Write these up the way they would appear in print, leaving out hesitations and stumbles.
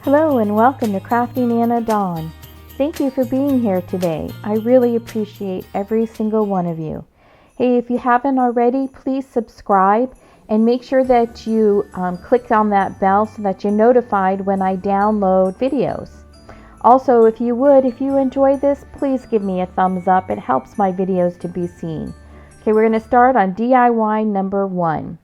Hello and welcome to Crafty Nana Dawn. Thank you for being here today. I really appreciate every single one of you. Hey, if you haven't already, please subscribe and make sure that you click on that bell so that you're notified when I download videos. Also, if you enjoy this, please give me a thumbs up. It helps my videos to be seen. Okay, we're going to start on DIY number 1.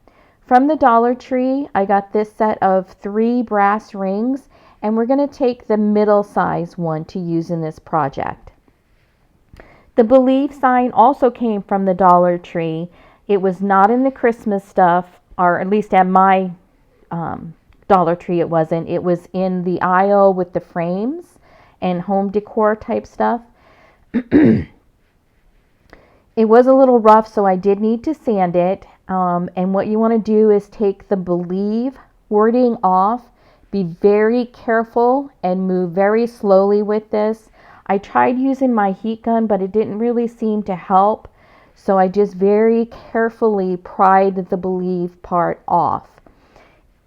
From the Dollar Tree, I got this set of 3 brass rings. And we're going to take the middle size one to use in this project. The Believe sign also came from the Dollar Tree. It was not in the Christmas stuff, or at least at my Dollar Tree it wasn't. It was in the aisle with the frames and home decor type stuff. It was a little rough, so I did need to sand it. And what you want to do is take the Believe wording off. Be very careful and move very slowly with this. I tried using my heat gun, but it didn't really seem to help. So I just very carefully pried the Believe part off.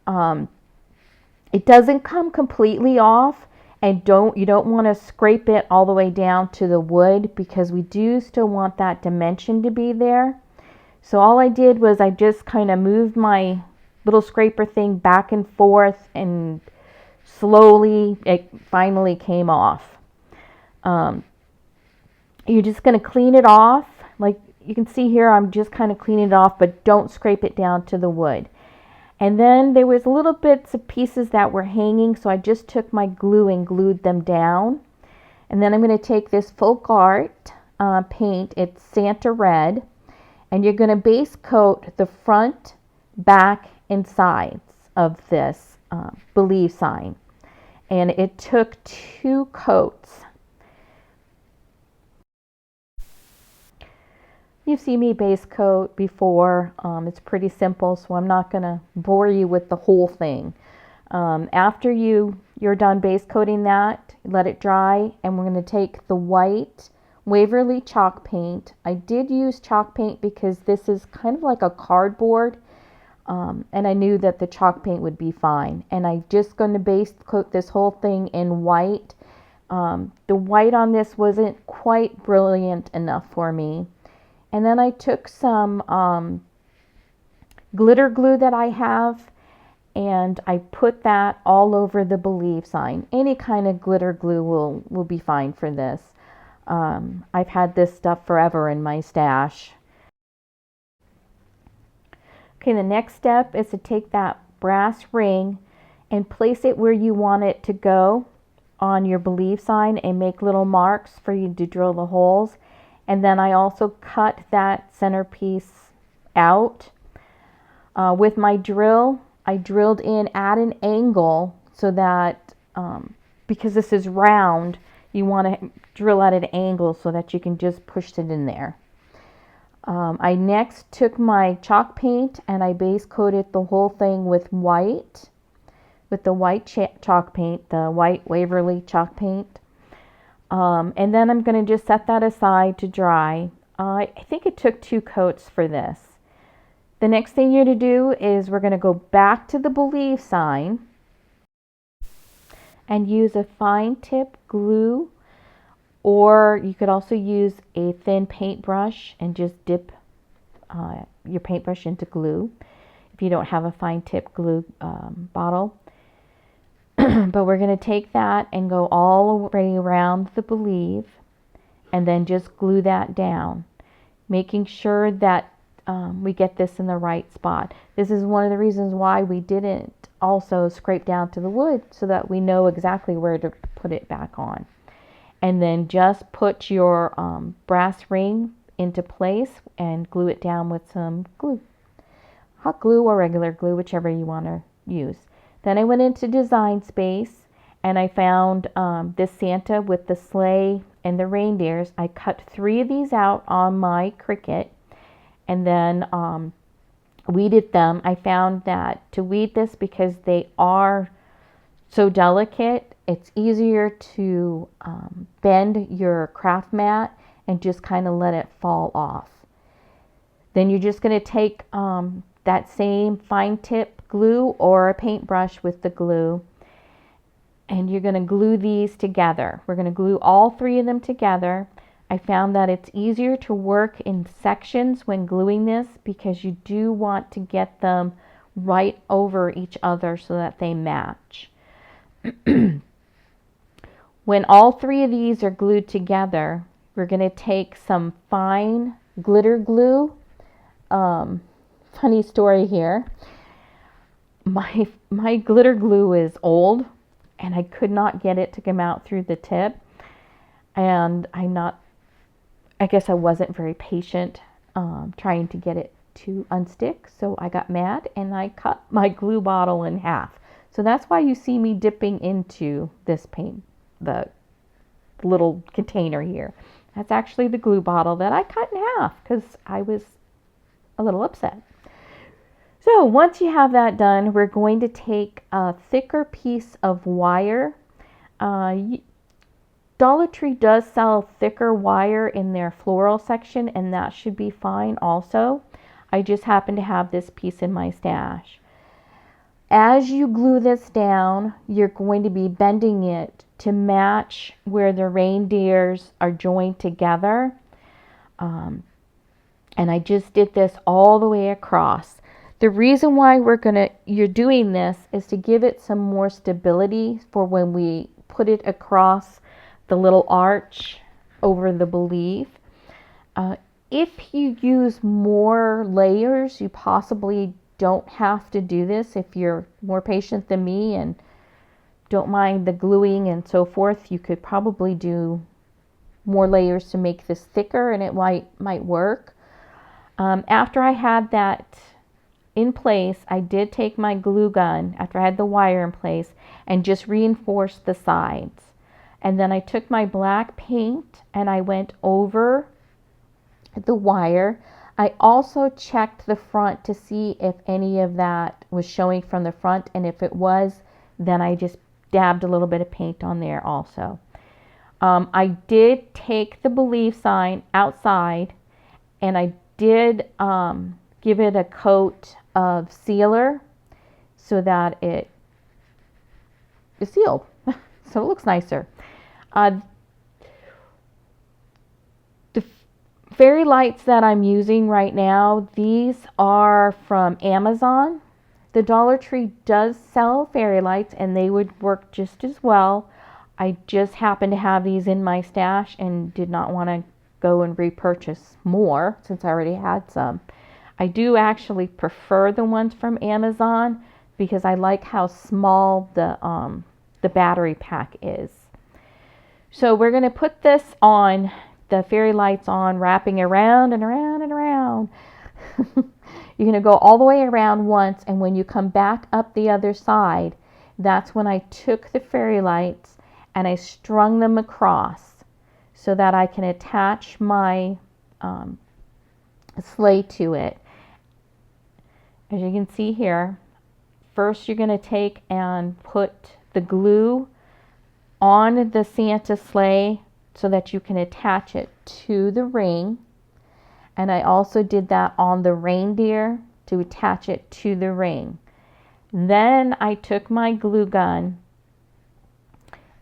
It doesn't come completely off, and you don't want to scrape it all the way down to the wood because we do still want that dimension to be there. So all I did was I just kind of moved my little scraper thing back and forth, and slowly it finally came off. You're just going to clean it off. Like you can see here, I'm just kind of cleaning it off, but don't scrape it down to the wood. And then there was little bits of pieces that were hanging, so I just took my glue and glued them down. And then I'm going to take this Folk Art paint, it's Santa Red, and you're going to base coat the front, back, and sides of this Believe sign. And it took 2 coats. You've seen me base coat before. It's pretty simple, so I'm not going to bore you with the whole thing. After you're done base coating that, let it dry, and we're going to take the white Waverly chalk paint. I did use chalk paint because this is kind of like a cardboard. And I knew that the chalk paint would be fine. And I'm just going to base coat this whole thing in white. The white on this wasn't quite brilliant enough for me. And then I took some glitter glue that I have, and I put that all over the Believe sign. Any kind of glitter glue will be fine for this. I've had this stuff forever in my stash. Okay, the next step is to take that brass ring and place it where you want it to go on your Believe sign and make little marks for you to drill the holes. And then I also cut that centerpiece out. With my drill, I drilled in at an angle so that, because this is round, you want to drill at an angle so that you can just push it in there. I next took my chalk paint and I base coated the whole thing with the white chalk paint, the white Waverly chalk paint. And then I'm going to just set that aside to dry. I think it took 2 coats for this. The next thing you're to do is we're going to go back to the Believe sign and use a fine tip glue. Or you could also use a thin paintbrush and just dip your paintbrush into glue if you don't have a fine tip glue bottle. But we're going to take that and go all the way around the Believe and then just glue that down, making sure that we get this in the right spot. This is one of the reasons why we didn't also scrape down to the wood, so that we know exactly where to put it back on. And then just put your brass ring into place and glue it down with some glue. Hot glue or regular glue, whichever you want to use. Then I went into Design Space and I found this Santa with the sleigh and the reindeers. I cut 3 of these out on my Cricut and then weeded them. I found that to weed this, because they are so delicate, it's easier to bend your craft mat and just kind of let it fall off. Then you're just going to take that same fine tip glue or a paintbrush with the glue and you're going to glue these together. We're going to glue all 3 of them together. I found that it's easier to work in sections when gluing this because you do want to get them right over each other so that they match. When all 3 of these are glued together, we're going to take some fine glitter glue. Funny story here. My glitter glue is old and I could not get it to come out through the tip. And I guess I wasn't very patient trying to get it to unstick. So I got mad and I cut my glue bottle in half. So that's why you see me dipping into this paint, the little container here. That's actually the glue bottle that I cut in half because I was a little upset. So once you have that done, we're going to take a thicker piece of wire. Dollar Tree does sell thicker wire in their floral section, and that should be fine also. I just happen to have this piece in my stash. As you glue this down, you're going to be bending it to match where the reindeers are joined together. And I just did this all the way across. The reason why you're doing this is to give it some more stability for when we put it across the little arch over the believe. If you use more layers, you possibly don't have to do this. If you're more patient than me and don't mind the gluing and so forth, you could probably do more layers to make this thicker and it might work. After I had that in place, I did take my glue gun after I had the wire in place and just reinforced the sides. And then I took my black paint and I went over the wire. I also checked the front to see if any of that was showing from the front, and if it was, then I just dabbed a little bit of paint on there also. I did take the believe sign outside and I did give it a coat of sealer so that it is sealed. So it looks nicer. The fairy lights that I'm using right now, these are from Amazon. The Dollar Tree does sell fairy lights and they would work just as well. I just happen to have these in my stash and did not want to go and repurchase more since I already had some. I do actually prefer the ones from Amazon because I like how small the battery pack is. So we're going to put this on, the fairy lights on, wrapping around and around and around. You're going to go all the way around once, and when you come back up the other side, that's when I took the fairy lights and I strung them across so that I can attach my sleigh to it. As you can see here, first you're going to take and put the glue on the Santa sleigh so that you can attach it to the ring. And I also did that on the reindeer to attach it to the ring. Then I took my glue gun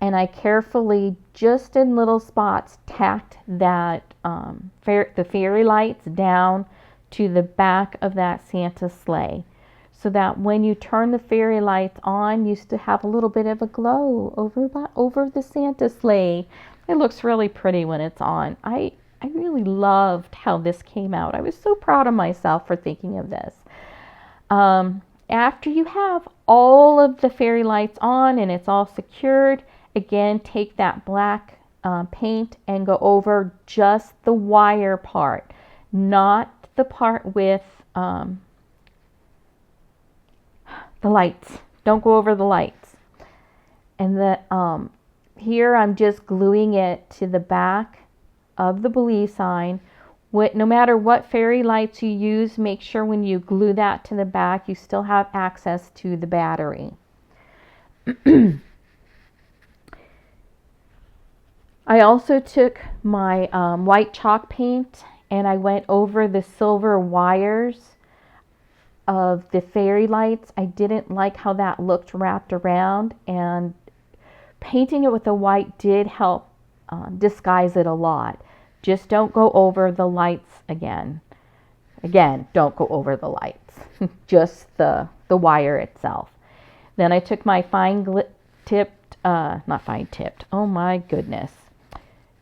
and I carefully, just in little spots, tacked that the fairy lights down to the back of that Santa sleigh, so that when you turn the fairy lights on, you still have a little bit of a glow over the Santa sleigh. It looks really pretty when it's on. I really loved how this came out. I was so proud of myself for thinking of this. After you have all of the fairy lights on and it's all secured, again, take that black paint and go over just the wire part, not the part with the lights. Don't go over the lights. And here I'm just gluing it to the back of the believe sign. No matter what fairy lights you use, make sure when you glue that to the back, you still have access to the battery. I also took my white chalk paint and I went over the silver wires of the fairy lights. I didn't like how that looked wrapped around, and painting it with the white did help disguise it a lot. Just don't go over the lights again. Again, don't go over the lights. Just the wire itself. Then I took my not fine tipped, oh my goodness.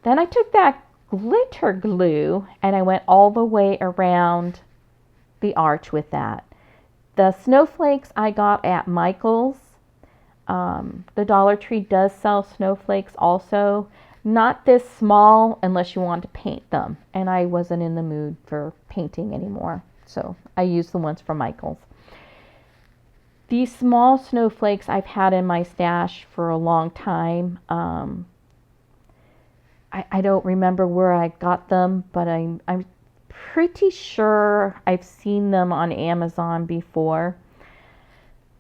Then I took that glitter glue and I went all the way around the arch with that. The snowflakes I got at Michael's. The Dollar Tree does sell snowflakes also. Not this small unless you want to paint them. And I wasn't in the mood for painting anymore. So I used the ones from Michael's. These small snowflakes I've had in my stash for a long time. I don't remember where I got them, but I'm pretty sure I've seen them on Amazon before.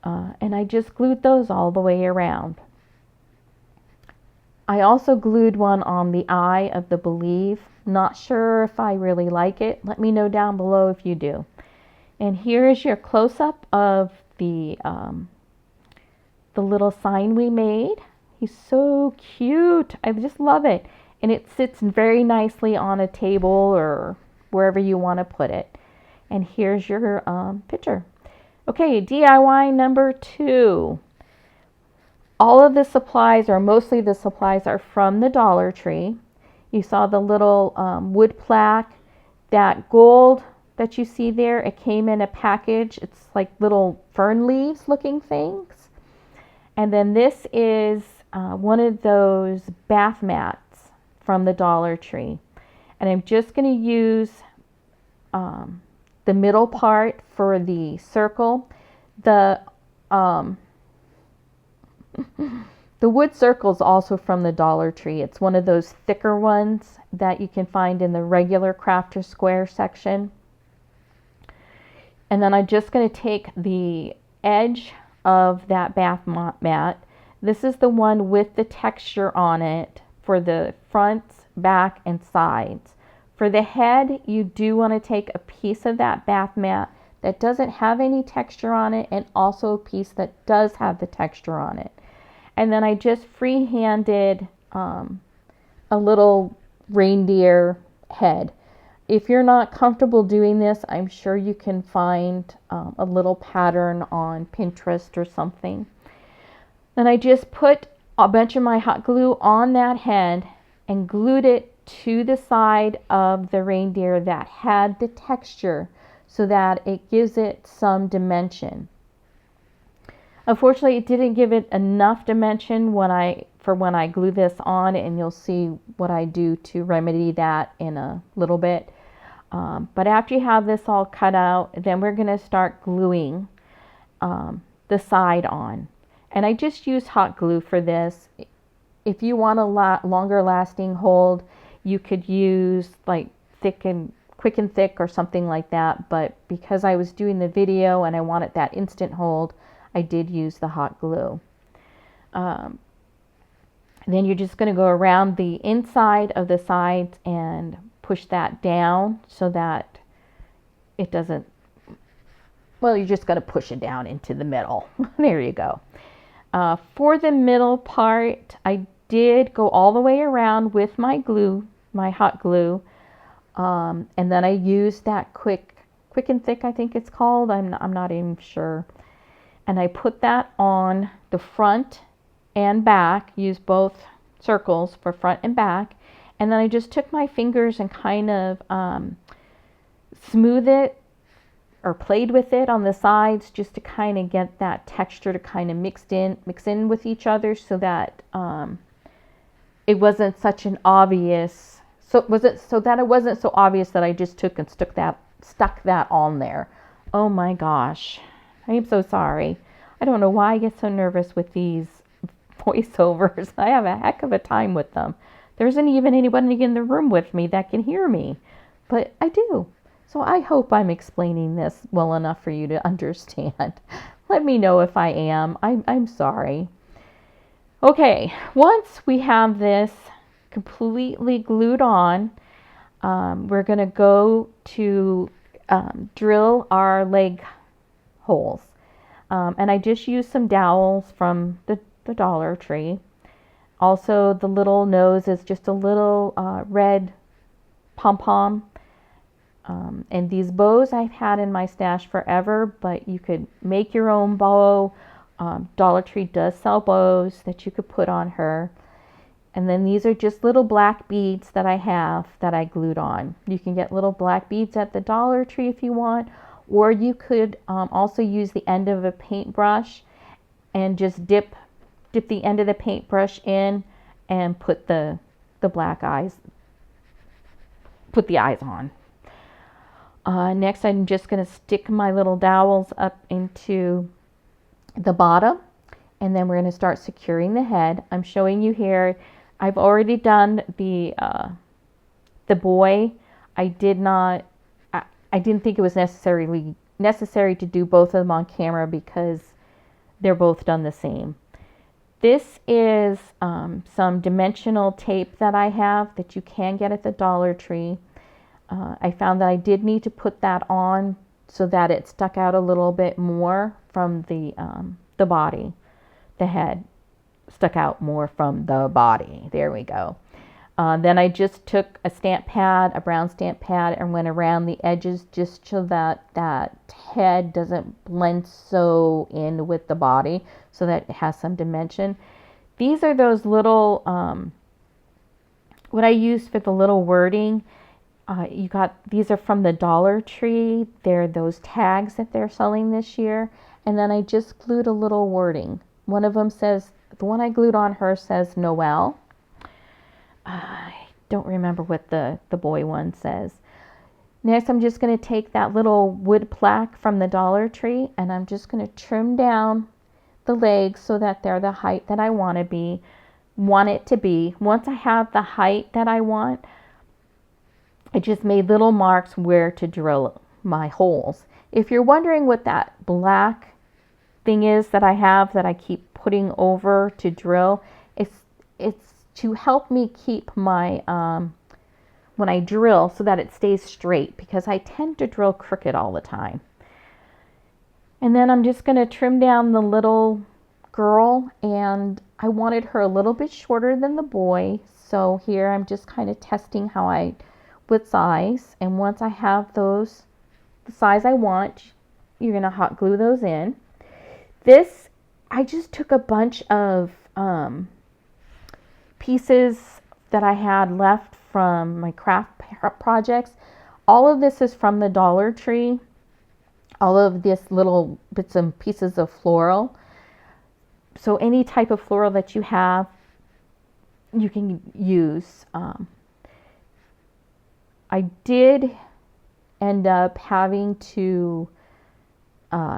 And I just glued those all the way around. I also glued one on the eye of the Believe. Not sure if I really like it. Let me know down below if you do. And here is your close-up of the little sign we made. He's so cute. I just love it. And it sits very nicely on a table or wherever you want to put it. And here's your picture. Okay, DIY number 2. All of the supplies, or mostly the supplies, are from the Dollar Tree. You saw the little wood plaque. That gold that you see there, it came in a package. It's like little fern leaves looking things. And then this is one of those bath mats from the Dollar Tree. And I'm just going to use the middle part for the circle. The wood circle is also from the Dollar Tree. It's one of those thicker ones that you can find in the regular Crafter Square section. And then I'm just going to take the edge of that bath mat. This is the one with the texture on it for the front, back, and sides. For the head, you do want to take a piece of that bath mat that doesn't have any texture on it, and also a piece that does have the texture on it. And then I just free-handed a little reindeer head. If you're not comfortable doing this, I'm sure you can find a little pattern on Pinterest or something. Then I just put a bunch of my hot glue on that head and glued it to the side of the reindeer that had the texture so that it gives it some dimension. Unfortunately, it didn't give it enough dimension when I glue this on, and you'll see what I do to remedy that in a little bit. But after you have this all cut out, then we're going to start gluing the side on. And I just use hot glue for this. If you want a longer lasting hold, you could use like quick and thick or something like that. But because I was doing the video and I wanted that instant hold, I did use the hot glue. Then you're just going to go around the inside of the sides and push that down so that it doesn't, well, you're just going to push it down into the middle. There you go. For the middle part, I did go all the way around with my glue, my hot glue, and then I used that quick and thick, I think it's called. I'm not even sure. And I put that on the front and back, use both circles for front and back. And then I just took my fingers and kind of smooth it or played with it on the sides just to kind of get that texture to kind of mix in with each other so that it wasn't such an obvious, so it wasn't so obvious that I just took and stuck that on there. Oh my gosh. I am so sorry. I don't know why I get so nervous with these voiceovers. I have a heck of a time with them. There isn't even anybody in the room with me that can hear me, but I do. So I hope I'm explaining this well enough for you to understand. Let me know if I am. I'm sorry. Okay, once we have this completely glued on, we're going to go to drill our leg holes. And I just used some dowels from the Dollar Tree. Also, the little nose is just a little red pom-pom. And these bows I've had in my stash forever, but you could make your own bow. Dollar Tree does sell bows that you could put on her. And then these are just little black beads that I have that I glued on. You can get little black beads at the Dollar Tree if you want, or you could also use the end of a paintbrush and just dip the end of the paintbrush in and put the black eyes, put the eyes on. Next, I'm just going to stick my little dowels up into the bottom, and then we're going to start securing the head. I'm showing you here. I've already done the boy. I didn't think it was necessary to do both of them on camera because they're both done the same. This is some dimensional tape that I have that you can get at the Dollar Tree. I found that I did need to put that on so that it stuck out a little bit more from the body. The head stuck out more from the body. There we go. Then I just took a stamp pad, a brown stamp pad, and went around the edges just so that that head doesn't blend so in with the body, so that it has some dimension. These are those little, what I used for the little wording. These are from the Dollar Tree. They're those tags that they're selling this year. And then I just glued a little wording. One of them says, the one I glued on her says Noel. I don't remember what the boy one says. Next, I'm just going to take that little wood plaque from the Dollar Tree, and I'm just going to trim down the legs so that they're the height that I want it to be. Once I have the height that I want, I just made little marks where to drill my holes. If you're wondering what that black thing is that I have that I keep putting over to drill, it's to help me keep my when I drill so that it stays straight, because I tend to drill crooked all the time. And then I'm just going to trim down the little girl, and I wanted her a little bit shorter than the boy. So here I'm just kind of testing with size, and once I have those the size I want, you're going to hot glue those in. This, I just took a bunch of pieces that I had left from my craft projects. All of this is from the Dollar Tree. All of this little bits and pieces of floral. So any type of floral that you have, you can use. I did end up having to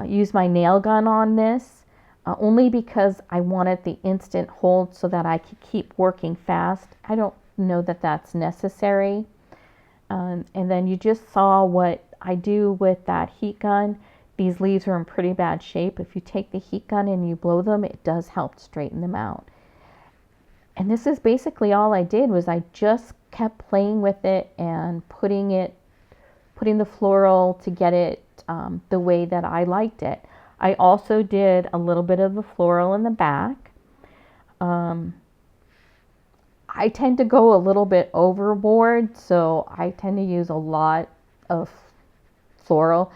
use my nail gun on this, only because I wanted the instant hold so that I could keep working fast. I don't know that that's necessary. And then you just saw what I do with that heat gun. These leaves are in pretty bad shape. If you take the heat gun and you blow them, it does help straighten them out. And this is basically all I did, was I just kept playing with it and putting the floral to get it the way that I liked it. I also did a little bit of the floral in the back. I tend to go a little bit overboard, so I tend to use a lot of floral.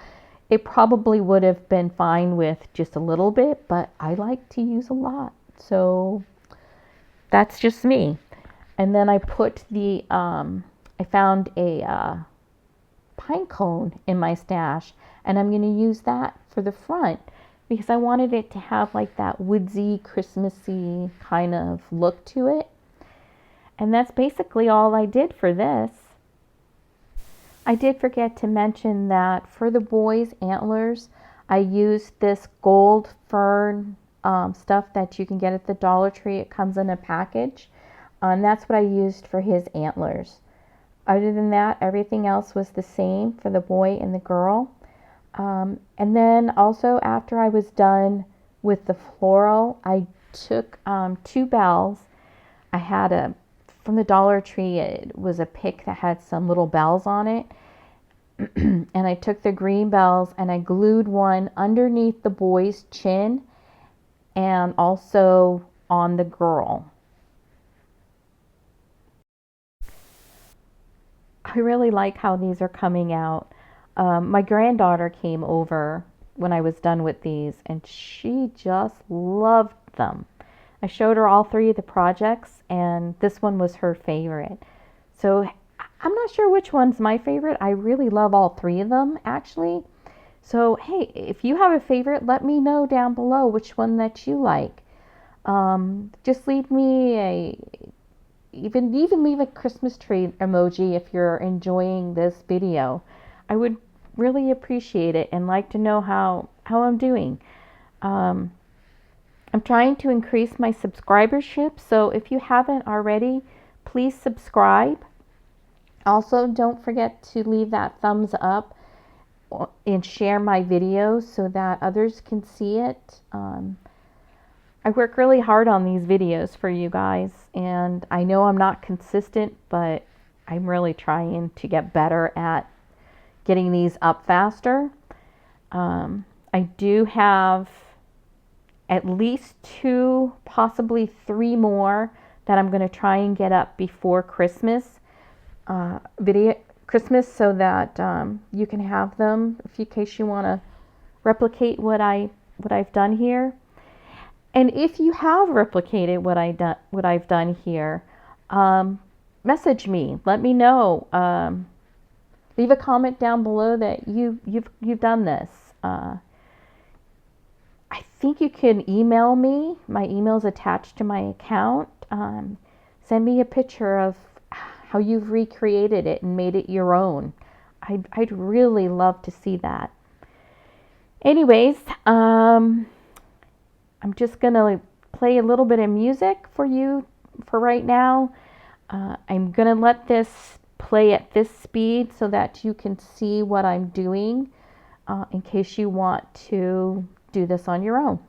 It probably would have been fine with just a little bit, but I like to use a lot. So that's just me. And then I put I found a pine cone in my stash, and I'm going to use that for the front because I wanted it to have like that woodsy, Christmassy kind of look to it. And that's basically all I did for this. I did forget to mention that for the boy's antlers, I used this gold fern stuff that you can get at the Dollar Tree. It comes in a package. And that's what I used for his antlers. Other than that, everything else was the same for the boy and the girl. And then also after I was done with the floral, I took 2 bells. I had from the Dollar Tree, it was a pick that had some little bells on it. And I took the green bells and I glued one underneath the boy's chin and also on the girl. I really like how these are coming out. My granddaughter came over when I was done with these, and she just loved them. I showed her all 3 of the projects, and this one was her favorite. So I'm not sure which one's my favorite. I really love all 3 of them, actually. So, hey, if you have a favorite, let me know down below which one that you like. Just leave me even leave a Christmas tree emoji if you're enjoying this video. I would really appreciate it and like to know how I'm doing. I'm trying to increase my subscribership, so if you haven't already, please subscribe. Also, don't forget to leave that thumbs up and share my videos so that others can see it. I work really hard on these videos for you guys, and I know I'm not consistent, but I'm really trying to get better at getting these up faster. I do have at least 2, possibly 3 more that I'm going to try and get up before Christmas so that you can have them in case you want to replicate what I've done here. And if you have replicated what I've done here, message me. Let me know. Leave a comment down below that you've done this. I think you can email me. My email is attached to my account. Send me a picture of how you've recreated it and made it your own. I'd really love to see that. Anyways, I'm just gonna play a little bit of music for you for right now. I'm gonna let this play at this speed so that you can see what I'm doing in case you want to do this on your own.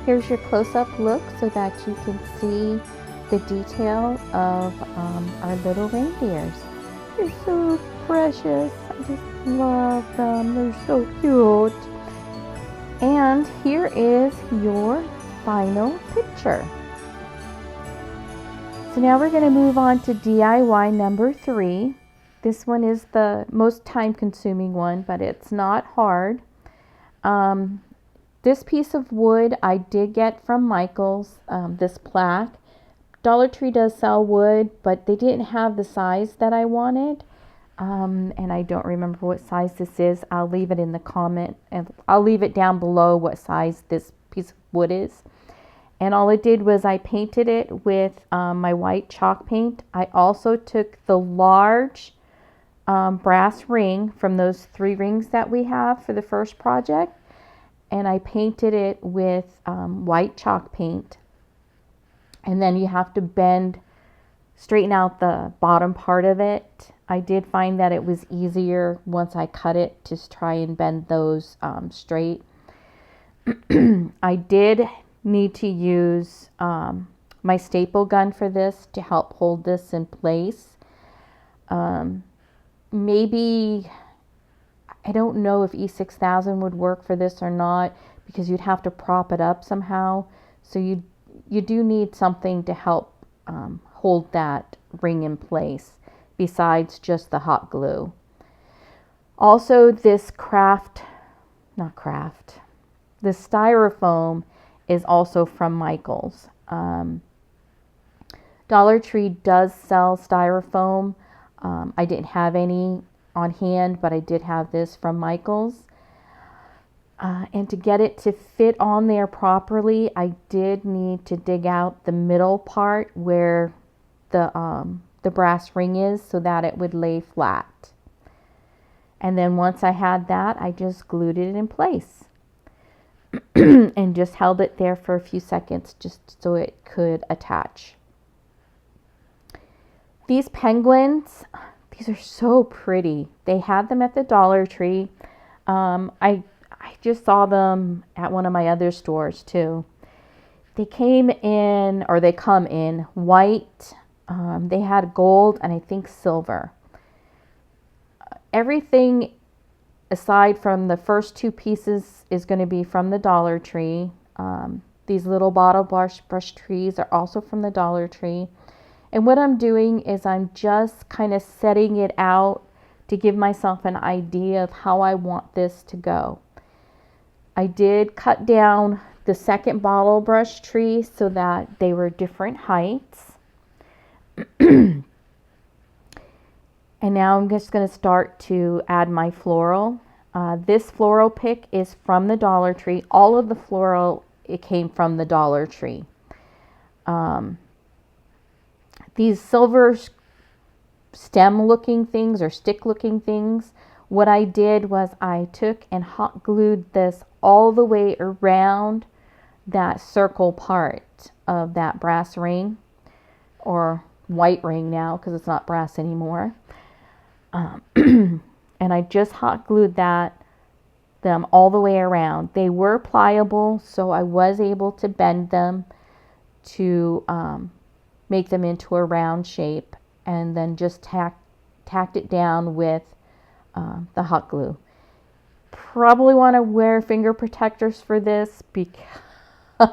Here's your close-up look so that you can see the detail of our little reindeers. They're so precious. I just love them. They're so cute. And here is your final picture. So now we're going to move on to DIY number 3. This one is the most time-consuming one, but it's not hard. This piece of wood I did get from Michael's, this plaque. Dollar Tree does sell wood, but they didn't have the size that I wanted. And I don't remember what size this is. I'll leave it in the comment, and I'll leave it down below what size this piece of wood is. And all it did was I painted it with my white chalk paint. I also took the large brass ring from those 3 rings that we have for the first project, and I painted it with white chalk paint. And then you have to straighten out the bottom part of it. I did find that it was easier once I cut it to try and bend those straight. I did need to use my staple gun for this to help hold this in place. Maybe, I don't know if E6000 would work for this or not, because you'd have to prop it up somehow. So you do need something to help hold that ring in place besides just the hot glue. Also, this craft not Kraft. The styrofoam is also from Michael's. Dollar Tree does sell styrofoam. I didn't have any on hand, but I did have this from Michael's. And to get it to fit on there properly, I did need to dig out the middle part where the brass ring is so that it would lay flat. And then once I had that, I just glued it in place and just held it there for a few seconds just so it could attach. These penguins, these are so pretty. They had them at the Dollar Tree. I just saw them at one of my other stores too. They came in, or they come in white. They had gold and I think silver. Everything aside from the first two pieces is going to be from the Dollar Tree. These little bottle brush trees are also from the Dollar Tree. And what I'm doing is I'm just kind of setting it out to give myself an idea of how I want this to go. I did cut down the second bottle brush tree so that they were different heights. And now I'm just going to start to add my floral. This floral pick is from the Dollar Tree. All of the floral, it came from the Dollar Tree. These silver stem looking things or stick looking things, what I did was I took and hot glued this all the way around that circle part of that brass ring, or white ring now because it's not brass anymore. And I just hot glued them all the way around. They were pliable, so I was able to bend them to make them into a round shape, and then just tacked it down with the hot glue. Probably want to wear finger protectors for this because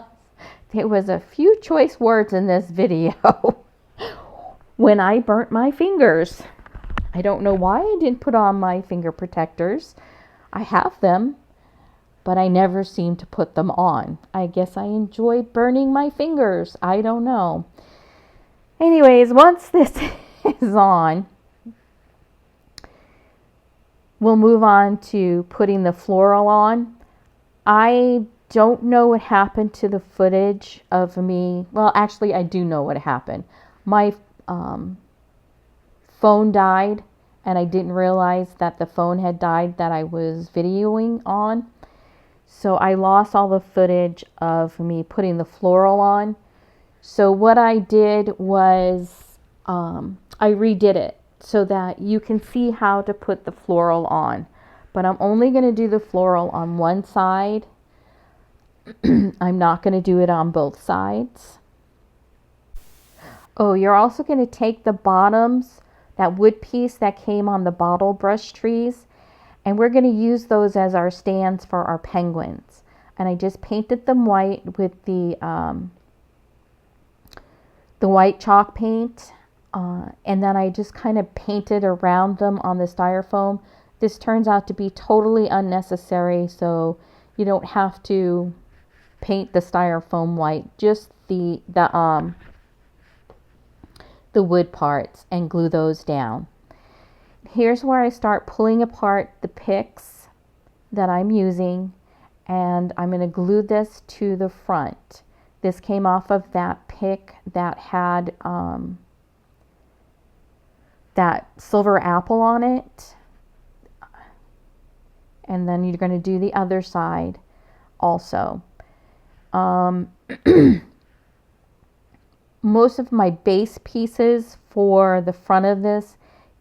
there was a few choice words in this video when I burnt my fingers. I don't know why I didn't put on my finger protectors. I have them, but I never seem to put them on. I guess I enjoy burning my fingers. I don't know. Anyways, once this is on, we'll move on to putting the floral on. I don't know what happened to the footage of me. Well, actually, I do know what happened. My phone died, and I didn't realize that the phone had died that I was videoing on. So I lost all the footage of me putting the floral on. So what I did was I redid it so that you can see how to put the floral on. But I'm only going to do the floral on one side. I'm not going to do it on both sides. Oh, you're also going to take the bottoms, that wood piece that came on the bottle brush trees, and we're going to use those as our stands for our penguins. And I just painted them white with the white chalk paint, and then I just kind of painted around them on the styrofoam. This turns out to be totally unnecessary, so you don't have to paint the styrofoam white, just the wood parts, and glue those down. Here's where I start pulling apart the picks that I'm using, and I'm going to glue this to the front. This came off of that pick that had that silver apple on it. And then you're going to do the other side also. Most of my base pieces for the front of this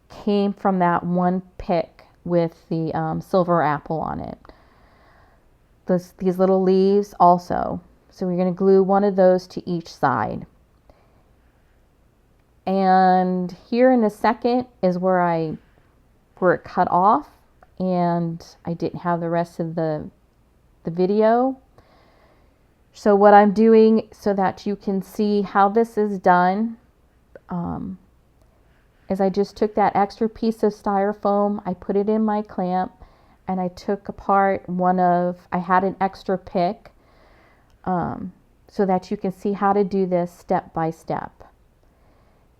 came from that one pick with the silver apple on it. These little leaves also. So we're going to glue one of those to each side. And here in a second is where it cut off, and I didn't have the rest of the video. So what I'm doing so that you can see how this is done is I just took that extra piece of styrofoam, I put it in my clamp, and I took apart I had an extra pick so that you can see how to do this step by step.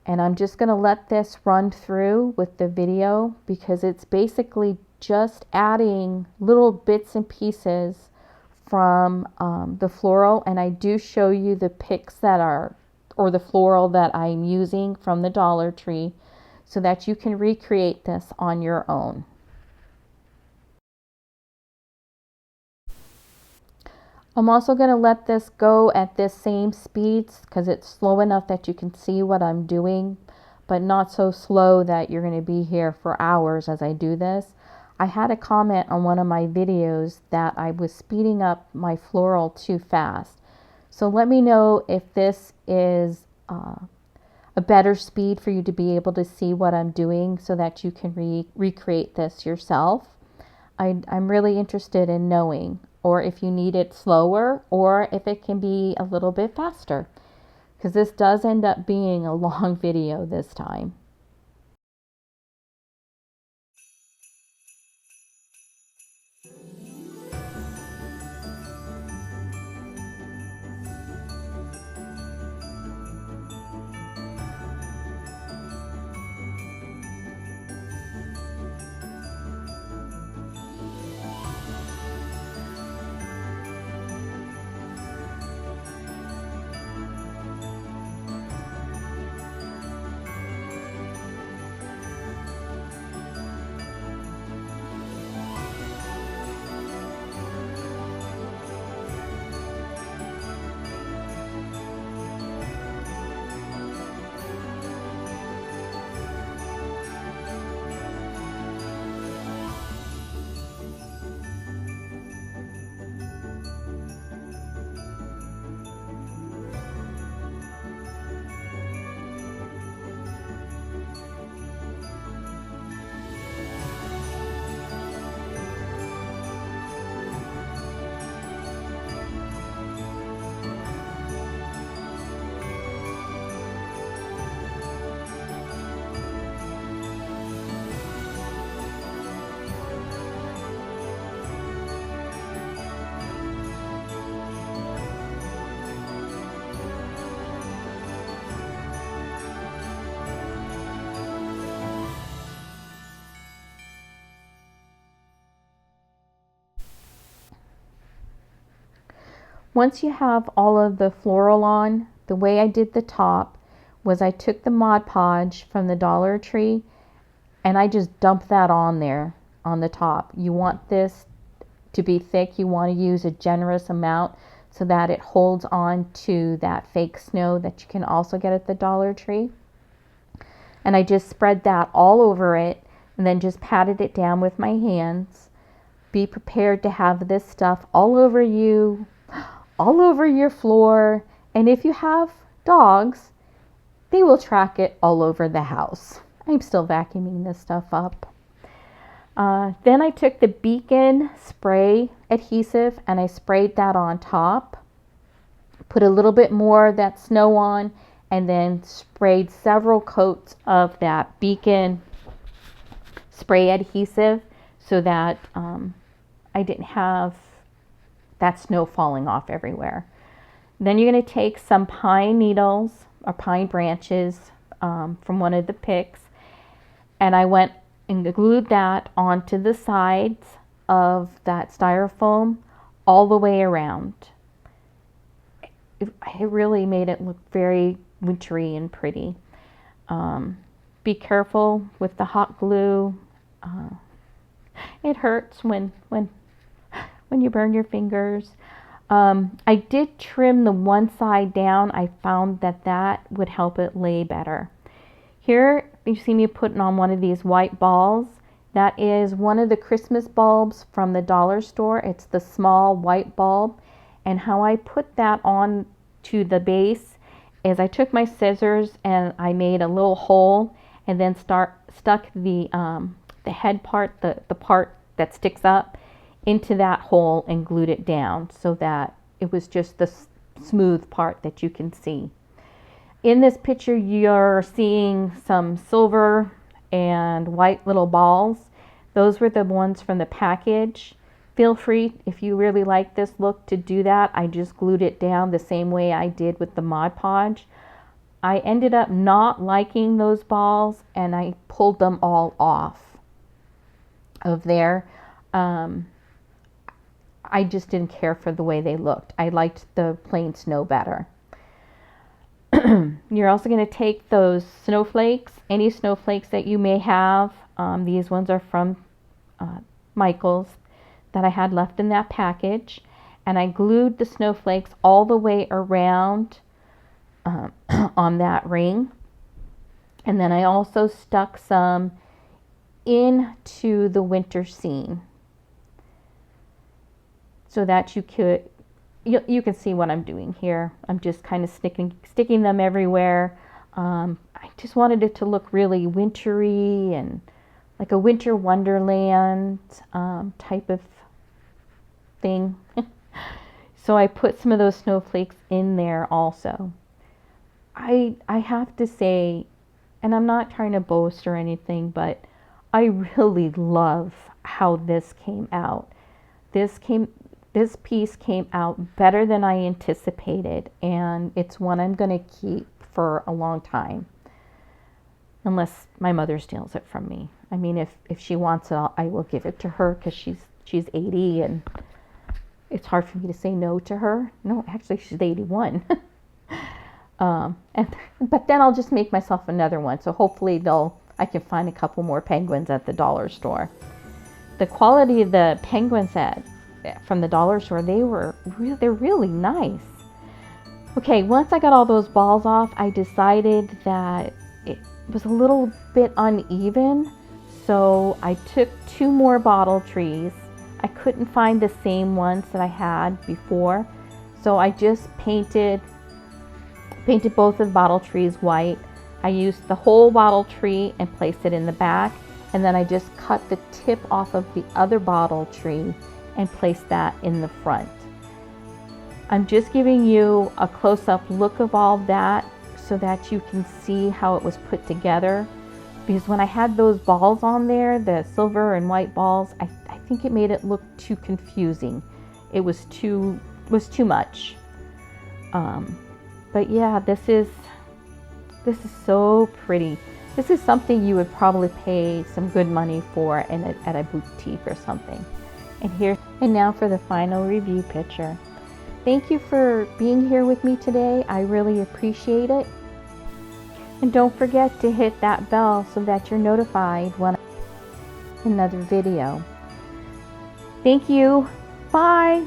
And I'm just going to let this run through with the video because it's basically just adding little bits and pieces from the floral. And I do show you the picks or the floral that I'm using from the Dollar Tree so that you can recreate this on your own. I'm also going to let this go at this same speed because it's slow enough that you can see what I'm doing, but not so slow that you're going to be here for hours as I do this. I had a comment on one of my videos that I was speeding up my floral too fast. So let me know if this is a better speed for you to be able to see what I'm doing so that you can recreate this yourself. I'm really interested in knowing, or if you need it slower, or if it can be a little bit faster, because this does end up being a long video this time. Once you have all of the floral on, the way I did the top was I took the Mod Podge from the Dollar Tree and I just dumped that on there on the top. You want this to be thick. You want to use a generous amount so that it holds on to that fake snow that you can also get at the Dollar Tree. And I just spread that all over it and then just patted it down with my hands. Be prepared to have this stuff all over you, all over your floor, and if you have dogs, they will track it all over the house. I'm still vacuuming this stuff up. Then I took the Beacon spray adhesive and I sprayed that on top, put a little bit more of that snow on, and then sprayed several coats of that Beacon spray adhesive so that I didn't have that snow falling off everywhere. Then you're going to take some pine needles or pine branches from one of the picks, and I went and glued that onto the sides of that styrofoam all the way around. It really made it look very wintry and pretty. Be careful with the hot glue. It hurts when you burn your fingers. I did trim the one side down. I found that would help it lay better. Here you see me putting on one of these white balls. That is one of the Christmas bulbs from the dollar store. It's the small white bulb. And how I put that on to the base is I took my scissors and I made a little hole and then stuck the head part, the part that sticks up, into that hole and glued it down so that it was just the smooth part that you can see. In this picture you're seeing some silver and white little balls. Those were the ones from the package. Feel free, if you really like this look, to do that. I just glued it down the same way I did with the Mod Podge. I ended up not liking those balls, and I pulled them all off of there. I just didn't care for the way they looked. I liked the plain snow better. You're also going to take those snowflakes, any snowflakes that you may have. These ones are from Michael's that I had left in that package. And I glued the snowflakes all the way around on that ring. And then I also stuck some into the winter scene so that you can see what I'm doing here. I'm just kind of sticking them everywhere. I just wanted it to look really wintry and like a winter wonderland type of thing. So I put some of those snowflakes in there also. I have to say, and I'm not trying to boast or anything, but I really love how this came out. This piece came out better than I anticipated, and it's one I'm going to keep for a long time. Unless my mother steals it from me. I mean, if she wants it, I will give it to her, because she's 80 and it's hard for me to say no to her. No, actually she's 81. But then I'll just make myself another one. So hopefully I can find a couple more penguins at the dollar store. The quality of the penguins from the dollar store, they're really nice. Okay, once I got all those balls off, I decided that it was a little bit uneven. So I took 2 more bottle trees. I couldn't find the same ones that I had before. So I just painted both of the bottle trees white. I used the whole bottle tree and placed it in the back. And then I just cut the tip off of the other bottle tree and placed that in the front. I'm just giving you a close-up look of all that so that you can see how it was put together. Because when I had those balls on there, the silver and white balls, I think it made it look too confusing. It was too much. But yeah, this is so pretty. This is something you would probably pay some good money for at a boutique or something. And now for the final review picture. Thank you for being here with me today. I really appreciate it. And don't forget to hit that bell so that you're notified when I make another video. Thank you. Bye.